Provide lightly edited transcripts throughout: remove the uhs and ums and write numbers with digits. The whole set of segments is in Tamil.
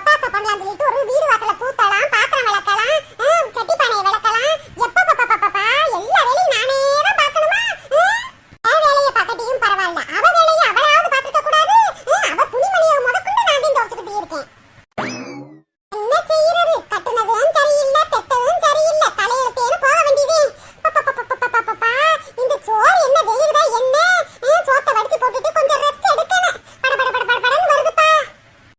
ஒத்தாசை பண்ணலாம் சொல்லிட்டு ஒரு வீடு வாசல பூத்தலாம், பாத்திரம் விளக்கலாம், சட்டி பானையை விளக்கலாம். எப்பப்பா எல்லா வேலையும் நானே தான் பார்க்கணுமா? என் வேலையை பார்க்கட்டியும் பரவாயில்ல, அவ வேலையை அவளாவது பார்த்துக்க கூடாது? அவ துணிமணியை முதற்கொண்டு நான் தான் துவைச்சுக்கிட்டு இருக்கேன். என்ன செய்யறது? கட்டுனதும் சரியில்லை, பெத்ததும் சரியில்லை, தலையெழுத்தேன்னு போக வேண்டியது. இந்த சோறு என்ன வெயில்தா என்ன? சோத்தை வடிச்சு போட்டுட்டு கொஞ்சம் ரெஸ்ட் எடுக்கணும். படபடன்னு வருதுப்பா.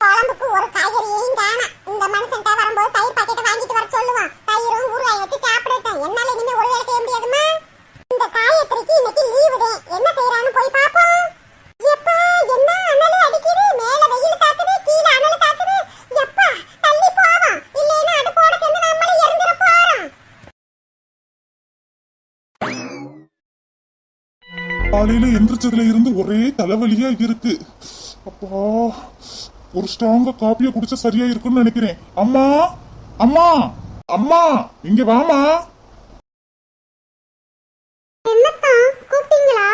குழம்புக்கு ஒரு காய்கறியையும் காணோம். இந்த மனுஷன்ட்ட வரும்போது தயிர் பாக்கெட்டை வாங்கிட்டு வர சொல்லுவான். தயிரும் ஊறுகாய் வச்சு சாப்பிடட்டும். என்னால இனிமே ஒரு வேலை செய்ய முடியாதுமா. இந்த காயத்ரிக்கு இன்னைக்கு லீவு தான். என்ன செய்யறான்னு போய் பாப்போம். எப்பா என்ன அனல் அடிக்குது? மேல வெயில் தாக்குது, கீழே அனல் தாக்குது. எப்பா தள்ளி போவோம், இல்லைன்னா அடுப்போட சேர்ந்து நம்மளே எரிஞ்சிட போறோம். காலையில எந்திரிச்சதுல இருந்து ஒரே தலைவலியா இருக்கு. அப்பா, ஒரு ஸ்ட்ராங்கா காப்பியா குடிச்சா சரியா இருக்கும்னு நினைக்கிறேன். அம்மா அம்மா அம்மா, இங்க வாமா. என்னத்தா கூப்பிட்டீங்களா?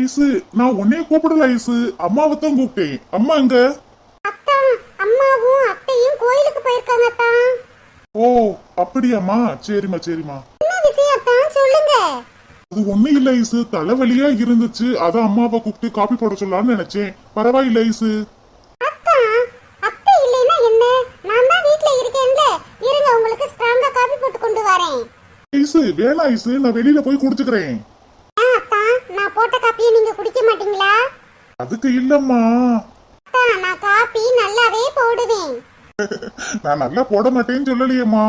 ஐசு, நான் உன்னைய கூப்பிடல ஐசு, அம்மாவை தான் கூப்பிட்டேன். அம்மா எங்க? அத்தா, அம்மாவும் அத்தையும் கோயிலுக்கு போயிருக்காங்க அத்தா. ஓ அப்படியாம்மா, சரிம்மா சரிம்மா. என்ன விஷயம் அத்தா, சொல்லுங்க. அது ஒண்ணு இல்ல ஐசு, தலைவலியா இருந்துச்சு, அதான் அம்மாவை கூப்பிட்டு காப்பி போட சொல்லலாம்னு நினைச்சேன். பரவாயில்ல ஐசு. அத்தா, அத்தை இல்லைன்னா என்ன? நான் தான் வீட்ல இருக்கேன்ல. இருங்க, உங்களுக்கு ஸ்ட்ராங்கா காபி போட்டு கொண்டு வரேன். ஐசு வேணா ஐசு, நான் வெளியில போய் குடிச்சுக்கிறேன். அத்தா, நான் போட்ட காப்பியை நீங்க குடிக்க மாட்டீங்களா? அதுக்கு இல்லம்மா. அத்தா, நான் காப்பி நல்லாவே போடுவேன். நான் நல்லா போட மாட்டேன்னு சொல்லலையேம்மா,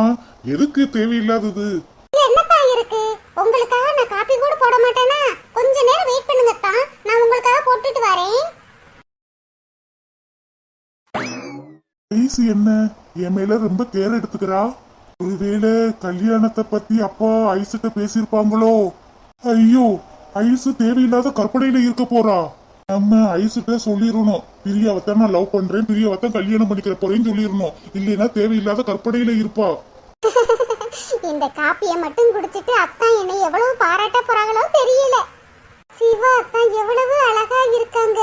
எதுக்கு தேவையில்லாதது? இதுல என்னத்தா இருக்கு? உங்களுக்காக நான் காப்பி கூட போட மாட்டேனா? கொஞ்ச நேரம் வெயிட் பண்ணுங்க அத்தா, நான் உங்களுக்காக போட்டுட்டு வரேன். ஐசு என்ன என் மேல ரொம்ப கேர் எடுத்துக்கிறா? ஒருவேளை கல்யாணத்தை பத்தி அப்பா ஐசுட்ட பேசியிருப்பாங்களோ? ஐயோ, ஐசு தேவையில்லாத கற்பனையில இருக்க போறா. நம்ம ஐசுட்ட சொல்லிடணும், பிரியாவத்தான் நான் லவ் பண்றேன், பிரியாவத்தான் கல்யாணம் பண்ணிக்கிற போறேன்னு சொல்லிடணும். இல்லைன்னா தேவையில்லாத கற்பனையில இருப்பா. இந்த காப்பியை மட்டும் குடிச்சிட்டு அத்தா என்னை எவ்வளவு பாராட்ட போறாங்களோ தெரியல. சிவா அத்தா எவ்வளவு அழகா இருக்காங்க.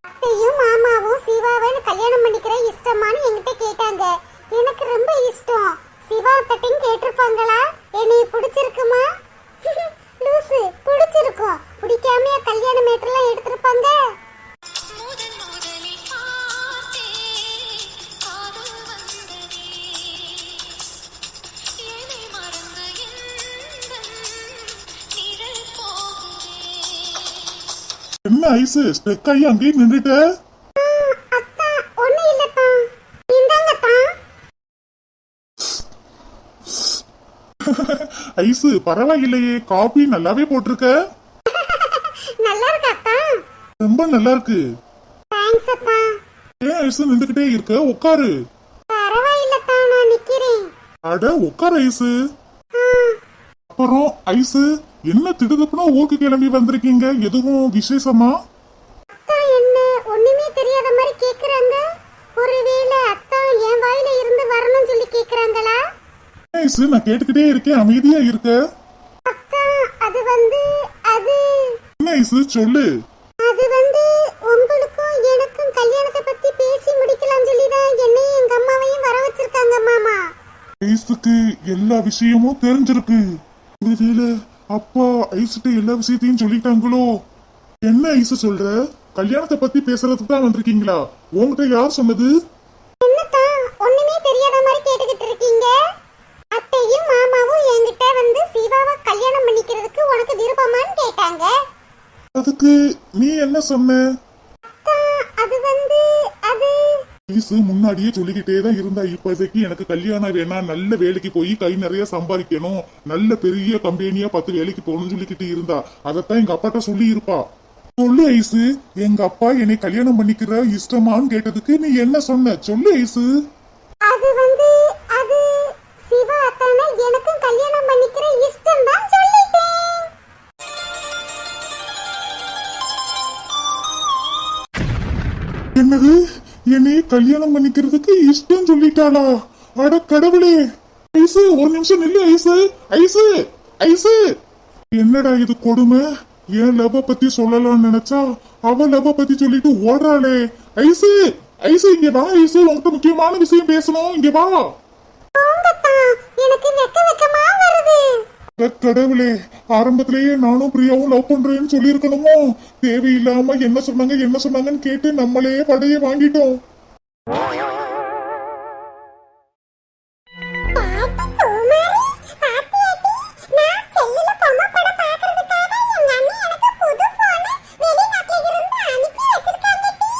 அத்தையும் மாமாவும் சிவாவை கல்யாணம் பண்ணிக்கிற இஷ்டமானு என்கிட்ட கேட்டாங்க. எனக்கு ரொம்ப இஷ்டம். சிவா அத்தையும் கேட்டிருப்பாங்களா என்னைய பிடிச்சிருக்குமா? லூசு, பிடிச்சிருக்கும். பிடிக்காம கல்யாண மேட்டர்லாம் எடுத்திருப்பாங்க. என்ன ஐசு, ஸ்ட்ரெக் ஆகி அங்கேயே நின்றுட்ட? அத்தா, ஒண்ணு இல்லத்தா. இந்தாங்கத்தா. ஐசு பரவாயில்லையே, காபி நல்லாவே போட்டிருக்க. நல்லா இருக்கா அத்தா? ரொம்ப நல்லா இருக்கு. தேங்க்ஸ் அத்தா. ஏன் ஐசு நின்றுகிட்டே இருக்க? உட்காரு. பரவாயில்லத்தா, நான் நிக்கிறேன். அட உட்காரு ஐசு. அப்புறம் ஐசு, என்ன திடுதுப்புனா ஊருக்கு கிளம்பி வந்திருக்கீங்க? எதுவும் விசேஷமா? அத்தா என்ன ஒண்ணுமே தெரியாத மாதிரி கேக்குறாங்க. ஒருவேளை அத்தா என் வாயில இருந்து வரணும்னு சொல்லி கேக்குறாங்களா? ஐசு, நான் கேட்டுக்கிட்டே இருக்கேன், அமைதியா இருக்க. அத்தா, அது வந்து என்ன ஐசு சொல்லு. உங்களுக்கும் எனக்கும் கல்யாணத்தை பத்தி பேசி முடிக்கலாம் சொல்லிதான் என்னையும் எங்க அம்மாவையும் வர வச்சிருக்காங்க மாமா. ஐசுக்கு எல்லா விஷயமும் தெரிஞ்சிருக்கு. ஒருவேளை அப்பா ஐசுட்ட எல்லா விஷயத்தையும் சொல்லிட்டாங்களோ? என்ன ஐசு சொல்ற? கல்யாணத்தை பத்தி பேசுறதுக்கு தான் வந்திருக்கீங்களா? உங்ககிட்ட யார் சொன்னது? என்னத்தா ஒண்ணுமே தெரியாத மாதிரி கேட்டுக்கிட்டு இருக்கீங்க? அத்தையும் மாமாவும் என்கிட்ட வந்து சிவாவை கல்யாணம் பண்ணிக்கிறதுக்கு உனக்கு விருப்பமான்னு கேட்டாங்க. அதுக்கு நீ என்ன சொன்ன? அத்தா, அது ஐசு முன்னாடியே சொல்லிக்கிட்டே தான் இருந்தா, இப்போதைக்கு எனக்கு கல்யாணம் வேணாம், நல்ல வேலைக்கு போய் கை நிறைய சம்பாதிக்கணும், நல்ல பெரிய கம்பெனியா பார்த்து வேலைக்கு போகணும்னு சொல்லிக்கிட்டு இருந்தா. அதத்தான் எங்க அப்பாட்ட சொல்லி இருப்பா. சொல்லு ஐசு, எங்க அப்பா என்னை கல்யாணம் பண்ணிக்கிற இஷ்டமான்னு கேட்டதுக்கு நீ என்ன சொன்ன? சொல்லு ஐசு. அது சிவா அத்தானை எனக்கும் கல்யாணம் பண்ணிக்கிற இஷ்டம் தான் சொல்லிட்டேன். என்னது, என்னை கல்யாணம் பண்ணிக்கிறதுக்கு இஷ்டம் சொல்லிட்டாளா? அட கடவுளே. ஐசு ஒரு நிமிஷம் நில்லு. ஐசு ஐசு ஐசு, என்னடா இது கொடுமை? என் லவ் பத்தி சொல்லலாம்னு நினைச்சா அவ லவ் பத்தி சொல்லிட்டு ஓடுறாளே. ஐசு ஐசு இங்க வா ஐசு, உன்கிட்ட முக்கியமான விஷயம் பேசணும், இங்க வா. போங்கப்பா, எனக்கு வெக்கமா வருது. கடவுளே, ஆரம்பத்திலேயே நானும் பிரியாவும் லவ் பண்றேன்னு சொல்லியிருக்கணுமோ? தேவையில்லாம என்ன சொன்னாங்கன்னு கேட்டு நம்மளே படைய வாங்கிட்டோம். பாட்டி பூமாரி, பாட்டியாட்டி, நான் செல்லுல பொம்மை படம் பார்க்கறதுக்காக எங்க அண்ணி எனக்கு புது போன் வெளிநாட்டுல இருந்து அனுப்பி வச்சிருக்காங்கடி.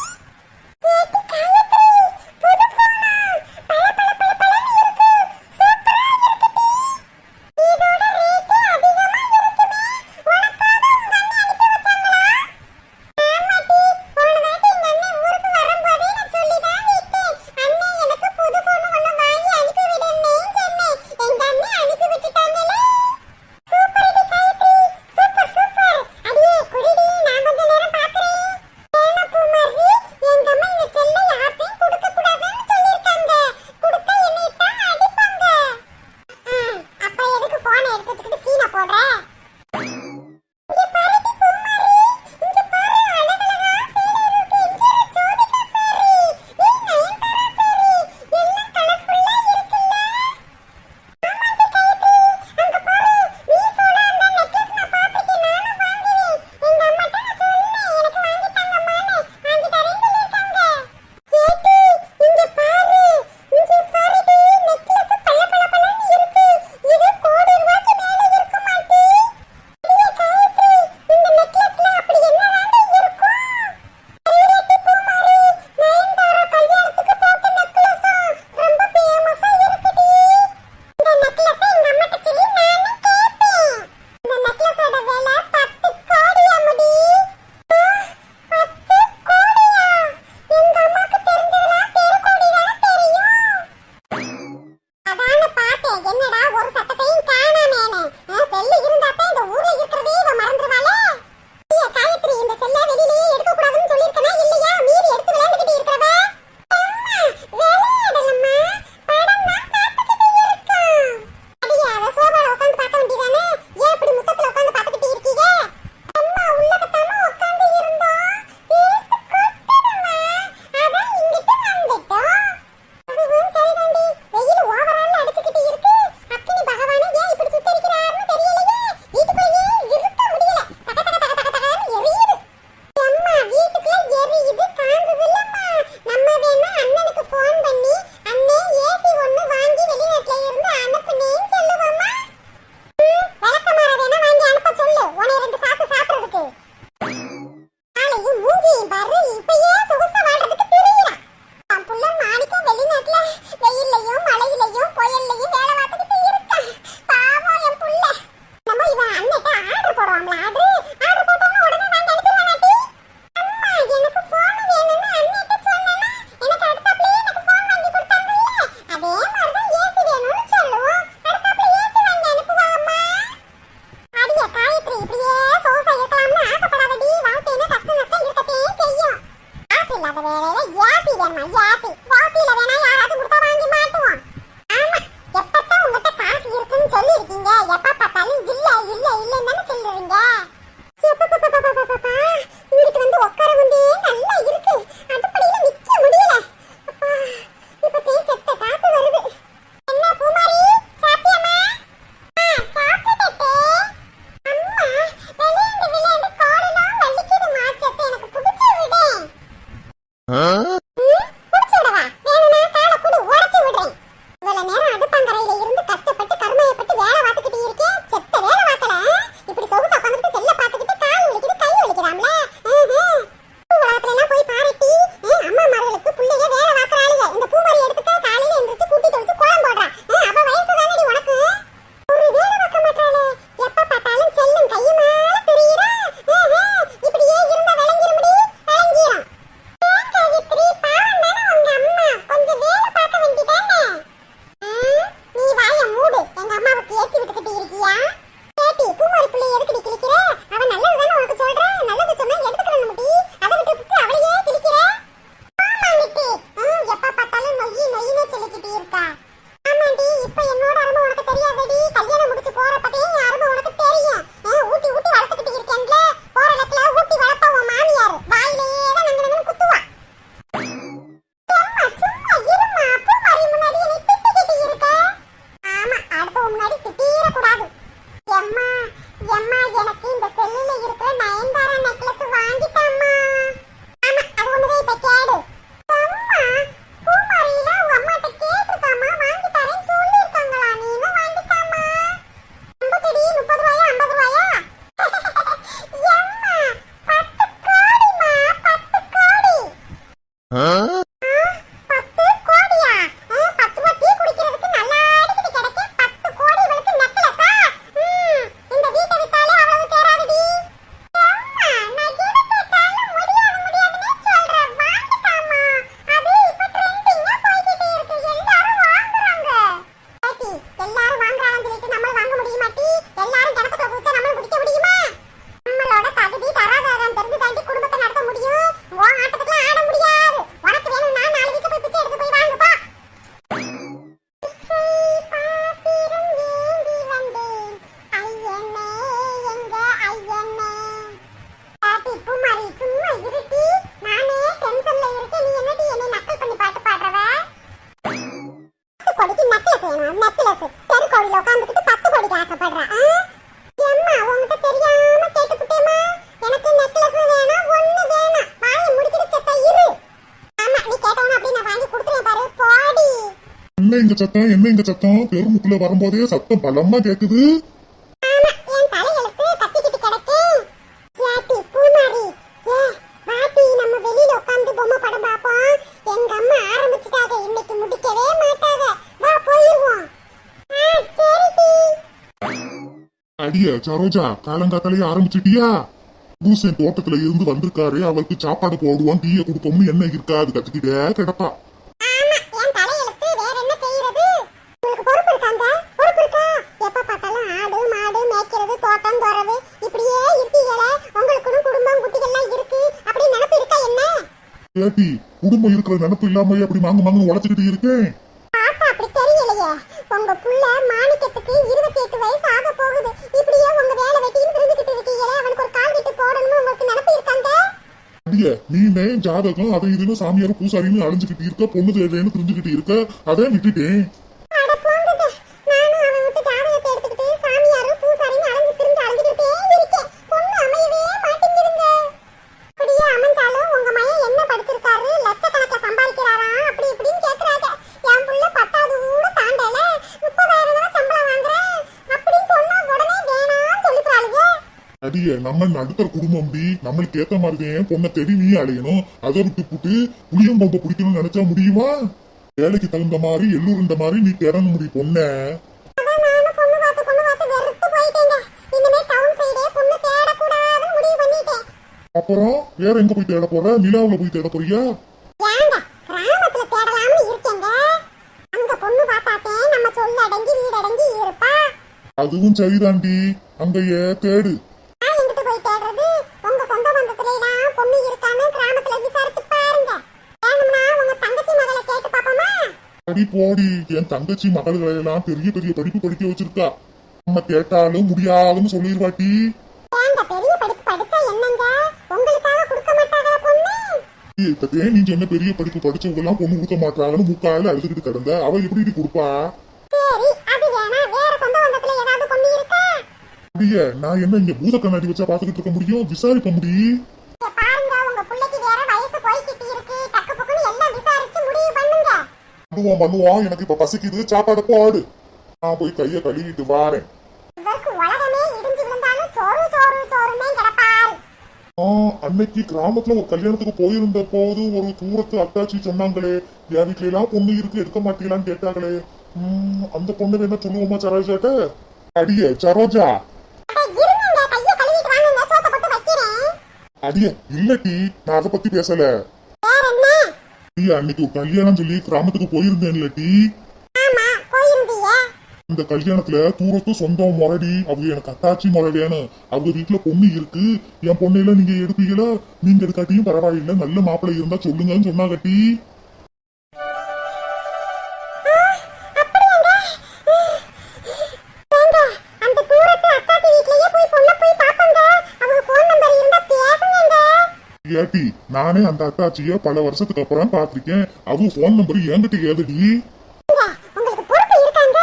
கேட்டி காயத்ரி, புது போனா பல பல பல பலன்னு இருக்கு, சூப்பரா இருக்குடி. இதோட ரேட் அதிகமா இருக்குமே, உனக்காக உங்க அண்ணி அனுப்பி வச்சாங்களா? ஆமாடி, போன வாட்டி எங்க அண்ணி ஊருக்கு வரும்போதே நான் சொல்லிதான் விட்டேன், நெக்லஸ் வேணும் நெக்லஸ். தெருக்கோடியில உட்காந்துக்கிட்டு 10 கோடிக்கு ஆசைப்படுறா. எம்மா உன்கிட்ட தெரியாம கேட்டுக்கிட்டேமா. எனக்கு நெக்லஸ் வேணும் ஒண்ணு வேணும். வாயை முடிக்கிட்டு செத்த இரு. ஆமா நீ கேட்டவன அப்படியே நான் வாங்கி கொடுத்துறேன் பாரு. போடி. என்ன இங்க சத்தம், என்ன இங்க சத்தம்? தெருமுக்குள்ள வரும்போதே சத்தம் பலமா கேக்குது. ஆமா என் தலையெழுத்து கத்திக்கிட்டு கிடக்கேன். யாட்டி பூமாரி வாட்டி நம்ம வெளியில உட்கார்ந்து பொம்மை படம் பாப்போம். எங்க அம்மா ஆரம்பிச்சுட்டாங்க, இன்னைக்கு முடிக்கவே மாட்டாங்க. வா போயிருவோம். சரிடி. அடிய சரோஜா, காலங்காத்தாலேயே ஆரம்பிச்சிட்டியா? பூசன் தோட்டத்துல இருந்து வந்திருக்காரு, அவருக்கு சாப்பாடு போடுவோம் டீய கொடுப்போம்னு என்ன இருக்காது கத்துக்கிட்டே கிடப்பா. ஆமா என் தலையெழுத்து வேற என்ன செய்யறது? உங்களுக்கு பொறுப்பு இருக்காங்க? பொறுப்பு இருக்கா? எப்ப பார்த்தாலும் ஆடு மாடு மேய்க்கிறது தோட்டம் தோறது இப்படியே இருக்கீங்களே. உங்களுக்குன்னு குடும்பம் குட்டிகள்லாம் இருக்கு அப்படி நினைப்பு இருக்கா என்ன? ஏட்டி, குடும்பம் இருக்கிற நினைப்பு இல்லாம அப்படி மாங்கு மாங்கு உழைச்சுக்கிட்டு இருக்கேன். பார்த்தா அப்படி தெரியலையே. உங்க புள்ள மாணிக்கத்துக்கு 28 வயசு ஆக போகுது. இப்படியே உங்க வேலை வெட்டின்னு தெரிஞ்சுக்கிட்டு இருக்கீங்களே. அவனுக்கு ஒரு கால் விட்டு போடணும்னு உங்களுக்கு நினைப்பு இருக்காங்க? அடிய நீனே ஜாதகம் அதை இதுன்னு சாமியார் பூசாரின்னு அலைஞ்சுக்கிட்டு இருக்க, பொண்ணு தேடுறேன்னு தெரிஞ்சுக்கிட்டு இருக்க, அதை விட்டுட்டேன். அட போங்குது. நானும் அவன் விட்டு ஜாதகத்தை எடுத்துக்கிட்டு சாமியாரு பூசாரின்னு அலைஞ்சுக்கிட்டே இருக்கேன். பொண்ணு அமையவே மாட்டேங்குதுங்க. அப்படியே அமைஞ்சாலும் உங்க மையன் என்ன படிச்சிருக்காரு, லட்சக்கணக்கில் சம்பாதிக்கிறாராம் அப்படி இப்படின்னு கேட்கறாங்க. என் புள்ள 10வது கூட தாண்டல, 30,000 தான் சம்பளம் வாங்குறேன் அப்படின்னு சொன்னா உடனே வேணாம்னு சொல்லிக்கிறாளுங்க. அடிய நம்ம நடுத்தர குடும்பம் அப்படி நம்மளுக்கு ஏத்த மாதிரிதான் பொண்ணை தேடி நீ அலையணும். அதை விட்டு புட்டு புளியம் பம்பை பிடிக்கணும்னு நினைச்சா முடியுமா? வேலைக்கு தகுந்த மாதிரி எள்ளூருண்ட மாதிரி நீ தேடணும் முடியும் பொண்ண. அதான் நானும் பொண்ணு பார்த்து வெறுத்து போயிட்டேங்க. இனிமே டவுன் சைடே பொண்ணு தேடக்கூடாதுன்னு முடிவு பண்ணிட்டேன். அப்புறம் வேற எங்க போய் தேட போற? நிலாவுல போய் தேட போறியா? ஏங்க கிராமத்துல தேடலாம்னு இருக்கேங்க. அங்க பொண்ணு பார்த்தாத்தே நம்ம சொல்ல அடங்கி வீடடங்கி இருப்பா. அதுவும் சரிதாண்டி, அங்கயே தேடு. நான் எங்கிட்டு போய் தேடுறது? உங்க சொந்த பந்தத்திலேதான் பொண்ணு இருக்கான்னு கிராமத்துல விசாரிச்சு பாருங்க. வேணும்னா உங்க தங்கச்சி மகளை கேட்டு பாப்போமா? அடி போடி, என் தங்கச்சி மகள்களை எல்லாம் பெரிய பெரிய படிப்பு படிக்க வச்சிருக்கா. நம்ம கேட்டாலும் முடியாதுன்னு சொல்லிடுவாட்டி. ஏங்க பெரிய படிப்பு படிச்சா என்னங்க? உங்களுக்காக கொடுக்க மாட்டாங்களா பொண்ணு? இப்பதே நீ சொன்ன பெரிய படிப்பு படிச்சவங்க எல்லாம் பொண்ணு கொடுக்க மாட்டாங்கன்னு முக்கால அழுதுகிட்டு கிடந்த, அவ எப்படி கொடுப்பா? சரி அது வேணா. வேற சொந்த பந்தத்துல ஏதாவது பொண்ணு இருக்கா? அடிய நான் என்ன இங்க பூத கண்ணாடி வச்சா பாத்துக்கிட்டு இருக்க முடியும்? விசாரிப்ப முடியும். இங்க பாருங்க உங்க புள்ளைக்கு வேற வயசு போய்கிட்டு இருக்கு. டக்கு புக்குன்னு எல்லாம் விசாரிச்சு முடிவு பண்ணுங்க. பண்ணுவோம். எனக்கு இப்ப பசிக்குது, சாப்பாடு போடு. நான் போய் கைய கழுவிட்டு வாரேன். இவருக்கு உலகமே இடிஞ்சு விழுந்தாலும் சோறு சோறு சோறுமே கிடப்பாரு. அன்னைக்கு கிராமத்துல ஒரு கல்யாணத்துக்கு போயிருந்த போது ஒரு தூரத்து அத்தாச்சி சொன்னாங்களே, என் வீட்டுல எல்லாம் பொண்ணு இருக்கு எடுக்க மாட்டீங்களான்னு கேட்டாங்களே. அந்த பொண்ணு வேணா சொல்லுவோமா சரோஜாட்ட? அடிய சரோஜா, இருங்க கைய கழுவிட்டு வாங்குங்க, சோத்த போட்டு வைக்கிறேன். அடிய இல்லட்டி, நான் அதை பத்தி பேசல. வேற என்ன? அன்னைக்கு ஒரு கல்யாணம் சொல்லி கிராமத்துக்கு போயிருந்தேன் இல்லட்டி. ஆமா போயிருந்தீங்க. இந்த கல்யாணத்துல தூரத்து சொந்தம் முரடி, அவங்க எனக்கு அத்தாச்சி முறை வேணும். அவங்க வீட்டுல பொண்ணு இருக்கு, என் பொண்ணையில நீங்க எடுப்பீங்களா? நீங்க எடுக்காட்டியும் பரவாயில்ல, நல்ல மாப்பிள்ளை இருந்தா சொல்லுங்கன்னு சொன்னா கட்டி. ஏட்டி, நானே அந்த அத்தாச்சிய பல வருஷத்துக்கு அப்புறம் பாத்திருக்கேன். அவங்க போன் நம்பர் என்கிட்ட ஏதடி? உங்களுக்கு பொறுப்பு இருக்காங்க.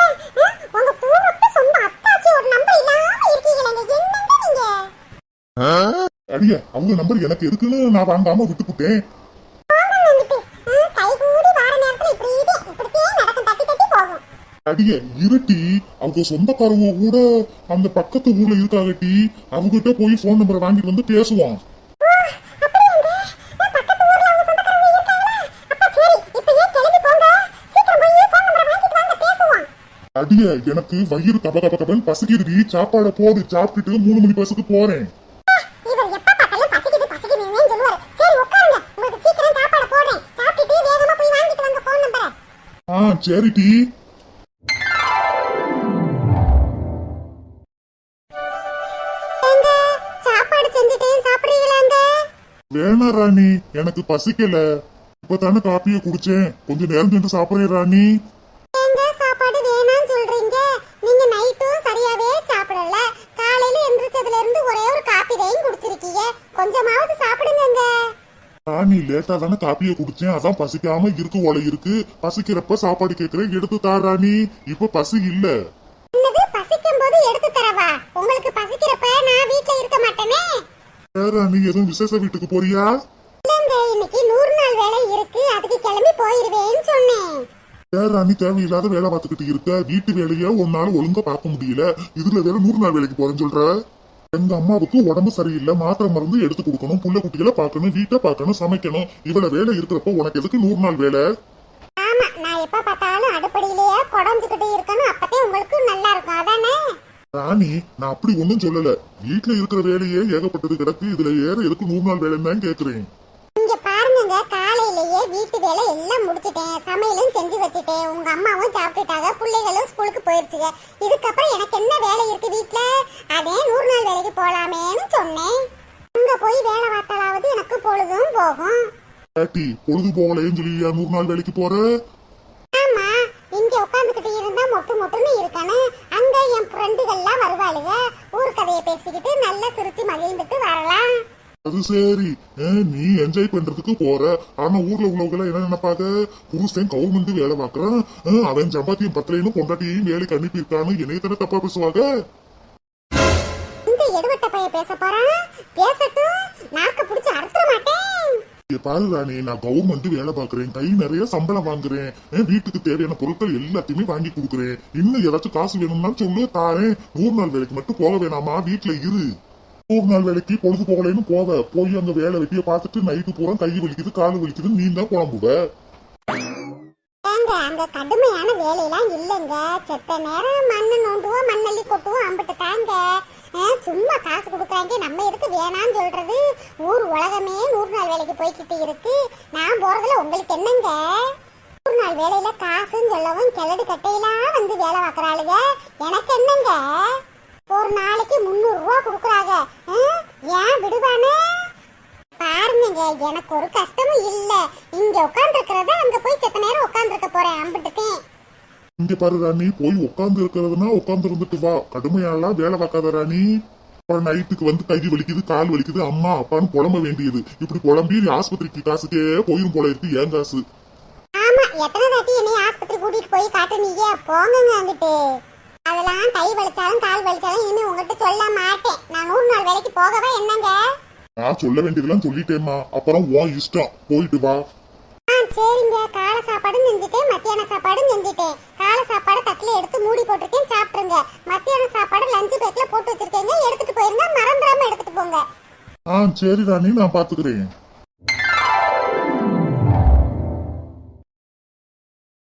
உங்க தூரத்து சொந்த அத்தாச்சி ஒரு நம்பர் இல்லாம இருக்கீங்களே, என்னங்க நீங்க? அடிய அவங்க நம்பர் எனக்கு இருக்குன்னு நான் வாங்காம விட்டுப்புட்டேன். கைகூடி வார நேரத்துல இப்படியே நடக்கும், தட்டி தட்டி போகும். அடிய இருட்டி, அவங்க சொந்தக்காரங்க கூட அந்த பக்கத்து ஊர்ல இருக்காகட்டி, அவங்ககிட்ட போய் போன் நம்பரை வாங்கிட்டு வந்து பேசுவான். அடிய எனக்கு வயிறு கப கப கபன்னு பசிக்குதுடி, சாப்பாட போடு, சாப்பிட்டுட்டு 3 மணி பஸ்ஸுக்கு போறேன். இவர் எப்ப பார்த்தாலும் பசிக்குதுன்னு சொல்லுவாரு. சரி உட்காருங்க, உங்களுக்கு சீக்கிரம் சாப்பாடு போடுறேன். சாப்பிட்டுட்டு வேகமா போய் வாங்கிட்டு வாங்க போன் நம்பரை. சரிடி. சாப்பாடு செஞ்சுட்டேன், சாப்பிடுறீங்களாங்க? வேணா ராணி, எனக்கு பசிக்கல. இப்பதானே காப்பிய குடிச்சேன், கொஞ்சம் நேரம் சென்று சாப்பிடுறேன் ராணி. சாப்பாடு வேணாம்னு சொல்றீங்க. நீங்க நைட்டும் சரியாவே சாப்பிடல. காலையில எந்திரிச்சதுல இருந்து ஒரே ஒரு காப்பி தான் குடிச்சிருக்கீங்க. கொஞ்சமாவது சாப்பிடுங்க. ராணி லேட்டா தானே காப்பியை குடிச்சேன், அதான் பசிக்காம இருக்கு போல இருக்கு. பசிக்கிறப்ப சாப்பாடு கேக்குறேன், எடுத்து தா ராணி. இப்ப பசி இல்ல. என்னது பசிக்கும் போது எடுத்து தரவா? உங்களுக்கு பசிக்கிறப்ப நான் வீட்ல இருக்க மாட்டேனே. ராணி எதுவும் விசேஷ வீட்டுக்கு போறியா? இல்லங்க, இன்னைக்கு 100 நாள் வேலை இருக்கு, அதுக்கு கிளம்பி போயிருவேன்னு சொன்னேன். ராணி தேவையில்லாத வேலை பார்த்துக்கிட்டு இருக்க. வீட்டு வேலைய உன்னால ஒழுங்கா பார்க்க முடியல, இதுல வேற 100 நாள் வேலைக்கு போறேன்னு சொல்ற. எங்க அம்மாவுக்கு உடம்பு சரியில்லை, மாத்திரை மருந்து எடுத்து கொடுக்கணும், புள்ள குட்டிகளை பார்க்கணும், வீட்டை பார்க்கணும், சமைக்கணும். இவ்வளவு வேலை இருக்கிறப்ப உனக்கு எதுக்கு 100 நாள் வேலை? ஆமா, நான் எப்ப பார்த்தாலும் அடுப்படியிலேயே குடஞ்சுக்கிட்டு இருக்கணும், அப்பதே உங்களுக்கு நல்லா இருக்கும், அதானே? ராணி நான் அப்படி ஒண்ணும் சொல்லல. வீட்டுல இருக்கிற வேலையே ஏகப்பட்டது கிடக்கு, இதுல ஏற எதுக்கு 100 நாள் வேலைன்னு தான் கேக்குறேன். இங்க பாருங்க, காலையிலேயே வீட்டு வேலை எல்லாம் முடிச்சிட்டேன், சமையலும் செஞ்சு வச்சுட்டேன், உங்க அம்மாவும் சாப்பிட்டுட்டாங்க, பிள்ளைகளும் ஸ்கூலுக்கு போயிருச்சுங்க. இதுக்கப்புறம் எனக்கு என்ன வேலை இருக்கு வீட்டுல? அதே 100 நாள் வேலைக்கு போலாமேன்னு சொன்னேன். அங்க போய் வேலை பார்த்தாலாவது எனக்கு பொழுதும் போகும். பாட்டி பொழுது போகலைன்னு சொல்லியா 100 நாள் வேலைக்கு போற? ஆமா, இங்க உட்காந்துக்கிட்டு இருந்தா மொட்டு மொட்டுன்னு இருக்கணும். அங்க என் ஃப்ரெண்டுகள்லாம் வருவாளுங்க, ஊர் கதையை பேசிக்கிட்டு நல்லா சிரிச்சு மகிழ்ந்துட்டு வரலாம். அது சரி, நீ என்ஜாய் பண்றதுக்கு போற. ஆனா ஊர்ல உள்ளவங்க என்ன நினைப்பாங்க? புருஷன் கவர்மெண்ட் வேலை பார்க்கறான், அவன் சம்பாத்தியம் பத்தலைன்னு பொண்டாட்டியையும் வேலைக்கு அனுப்பி இருக்கான்னு என்னைய தானே தப்பா பேசுவாங்க. இந்த எடுவட்ட பைய பேச போறான், பேசட்டும், நாக்க புடிச்சு அறுத்துற மாட்டேன். பாரு ராணி, நான் கவர்மெண்ட் வேலை பாக்குறேன், கை நிறைய சம்பளம் வாங்குறேன், வீட்டுக்கு தேவையான பொருட்கள் எல்லாத்தையுமே வாங்கி கொடுக்குறேன். இன்னும் ஏதாச்சும் காசு வேணும்னா சொல்லு, தாரேன். 100 நாள் வேலைக்கு மட்டும் போக வேணாமா? வீட்டுல இரு. 100 நாள் வேலைக்கு பொழுது போகலைன்னு போய் அங்க வேலை வெட்டிய பார்த்துட்டு நைட்டு பூரா கை வலிக்குது காலு வலிக்குது நீ தான் குழம்புவ. ஏங்க, அங்க கடுமையான வேலையெல்லாம் இல்லைங்க. செத்த நேரம் மண்ணு நோண்டுவோம், மண்ணள்ளி கொட்டுவோம், அம்பிட்டு தாங்க. சும்மா காசு கொடுக்குறாங்க, நம்ம எதுக்கு வேணான்னு சொல்றது? ஊர் உலகமே 100 நாள் வேலைக்கு போய்கிட்டு இருக்கு, நான் போறதுல உங்களுக்கு என்னங்க? 100 நாள் வேலையில காசுன்னு சொல்லவும் கிளடு கட்டையெல்லாம் வந்து வேலை பார்க்கறாளுங்க, எனக்கு என்னங்க? ஒரு நாளைக்கு 300 ரூபா கொடுக்குறாங்க, ஏன் விடுவானே? பாருங்க, எனக்கு ஒரு கஷ்டமும் இல்ல. இங்க உட்கார்ந்து இருக்கிறத அங்க போய் செத்த நேரம் உட்கார்ந்து இருக்க போறேன், அம்பிட்டுக்கேன். இங்க பாரு ராணி, போய் உட்கார்ந்து இருக்கிறதுனா உட்கார்ந்து இருந்துட்டு வா, கடுமையாலாம் வேலை பார்க்காத ராணி. நைட்டுக்கு வந்து கை வலிக்குது கால் வலிக்குது அம்மா அப்பான்னு புலம்ப வேண்டியது. இப்படி புலம்பி ஆஸ்பத்திரிக்கு காசுக்கே போயிரும் போல இருக்கு, ஏன் காசு? ஆமா, எத்தனை தாட்டி என்னை ஆஸ்பத்திரி கூட்டிட்டு போய் காட்டுனீங்க, போங்க அங்கிட்டு. அதெல்லாம் கை வலிச்சாலும் கால் வலிச்சாலும் இனிமே உங்ககிட்ட சொல்ல மாட்டேன். நான் 100 நாள் வேலைக்கு போகவே என்னங்க? நான் சொல்ல வேண்டியதெல்லாம் சொல்லிட்டேம்மா, அப்புறம் உன் இஷ்டம், போயிட்டு வா. சரிங்க, காலை சாப்பாடும் செஞ்சுட்டேன், மத்தியான சாப்பாடும் செஞ்சுட்டேன். காலை சாப்பாடு தட்டுல எடுத்து மூடி போட்டிருக்கேன், சாப்பிட்டுருங்க. மத்தியான சாப்பாடு லஞ்ச் பேக்ல போட்டு வச்சிருக்கேங்க, எடுத்துட்டு போயிருங்க, மறந்துடாம எடுத்துட்டு போங்க. சரி ராணி, நான் பாத்துக்கிறேன்.